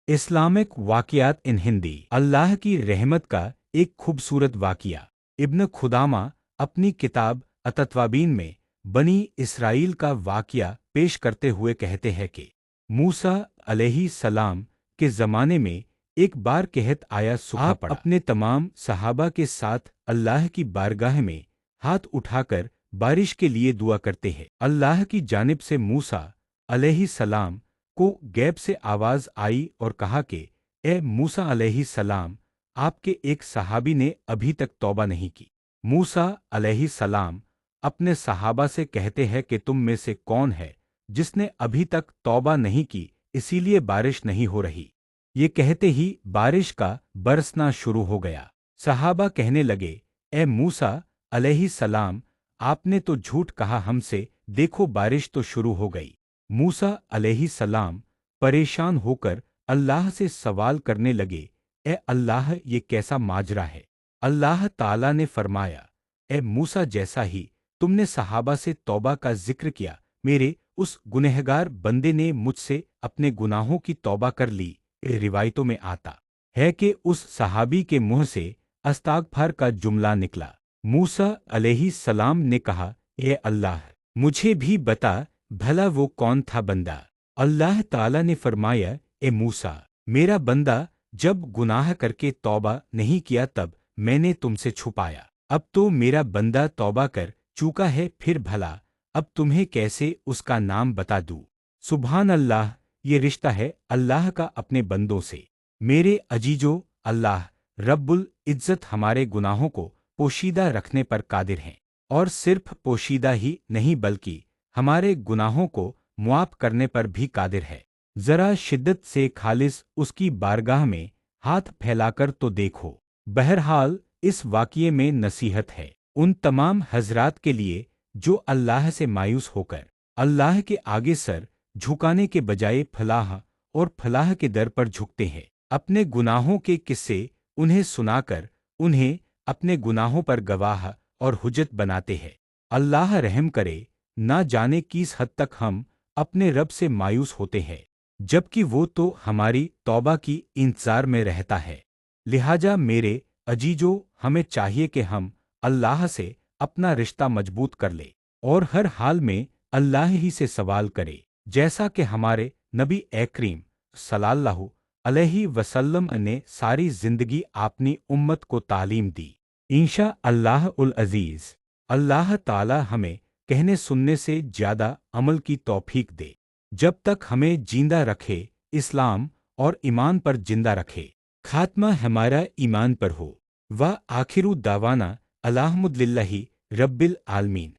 Islamic वाक़ियात इन हिंदी। अल्लाह की रहमत का एक खूबसूरत वाक़िया। इब्न खुदामा अपनी किताब अतत्वाबीन में बनी इसराइल का वाक़िया पेश करते हुए कहते हैं कि मूसा अलैहि सलाम के ज़माने में एक बार कहत आया सूखा पड़ा। अपने तमाम सहाबा के साथ अल्लाह की बारगाह में हाथ उठाकर बारिश के लिए दुआ करते हैं। अल्लाह की जानिब से मूसा अलैहि सलाम को गैब से आवाज आई और कहा कि ए मूसा अलैहि सलाम, आपके एक सहाबी ने अभी तक तौबा नहीं की। मूसा अलैहि सलाम अपने सहाबा से कहते हैं कि तुम में से कौन है जिसने अभी तक तौबा नहीं की, इसीलिए बारिश नहीं हो रही। ये कहते ही बारिश का बरसना शुरू हो गया। सहाबा कहने लगे, ए मूसा अलैहि सलाम, आपने तो झूठ कहा हमसे, देखो बारिश तो शुरू हो गई। मूसा अलैहि सलाम परेशान होकर अल्लाह से सवाल करने लगे, ए अल्लाह, ये कैसा माजरा है? अल्लाह ताला ने फरमाया, ए मूसा, जैसा ही तुमने सहाबा से तौबा का जिक्र किया, मेरे उस गुनहगार बंदे ने मुझसे अपने गुनाहों की तौबा कर ली। रिवायतों में आता है कि उस सहाबी के मुंह से अस्तगफार का जुमला निकला। मूसा अलैहि सलाम ने कहा, ए अल्लाह, मुझे भी बता भला वो कौन था बंदा? अल्लाह ताला ने फरमाया, ए मूसा, मेरा बंदा जब गुनाह करके तौबा नहीं किया तब मैंने तुमसे छुपाया। अब तो मेरा बंदा तौबा कर चूका है, फिर भला अब तुम्हें कैसे उसका नाम बता दूं? सुभान अल्लाह, ये रिश्ता है अल्लाह का अपने बंदों से। मेरे अजीजों, अल्लाह रब्बुल इज्जत हमारे गुनाहों को पोशीदा रखने पर कादिर हैं, और सिर्फ पोशीदा ही नहीं बल्कि हमारे गुनाहों को मुआफ करने पर भी कादिर है। जरा शिद्दत से खालिस उसकी बारगाह में हाथ फैलाकर तो देखो। बहरहाल इस वाक़ये में नसीहत है उन तमाम हजरात के लिए जो अल्लाह से मायूस होकर अल्लाह के आगे सर झुकाने के बजाय फलाह और फलाह के दर पर झुकते हैं। अपने गुनाहों के किस्से उन्हें सुनाकर उन्हें अपने गुनाहों पर गवाह और हुज्जत बनाते हैं। अल्लाह रहम करे, ना जाने किस हद तक हम अपने रब से मायूस होते हैं, जबकि वो तो हमारी तौबा की इंतजार में रहता है। लिहाजा मेरे अजीजों, हमें चाहिए कि हम अल्लाह से अपना रिश्ता मजबूत कर ले और हर हाल में अल्लाह ही से सवाल करे, जैसा कि हमारे नबी करीम सल्लल्लाहु अलैहि वसल्लम ने सारी जिंदगी अपनी उम्मत को तालीम दी। इंशा अल्लाह उल अजीज, अल्लाह ताला हमें कहने सुनने से ज्यादा अमल की तौफीक दे। जब तक हमें जिंदा रखे, इस्लाम और ईमान पर जिंदा रखे। खात्मा हमारा ईमान पर हो। व आखिरु दावाना अलहम्दुलिल्लाहि रब्बिल आलमीन।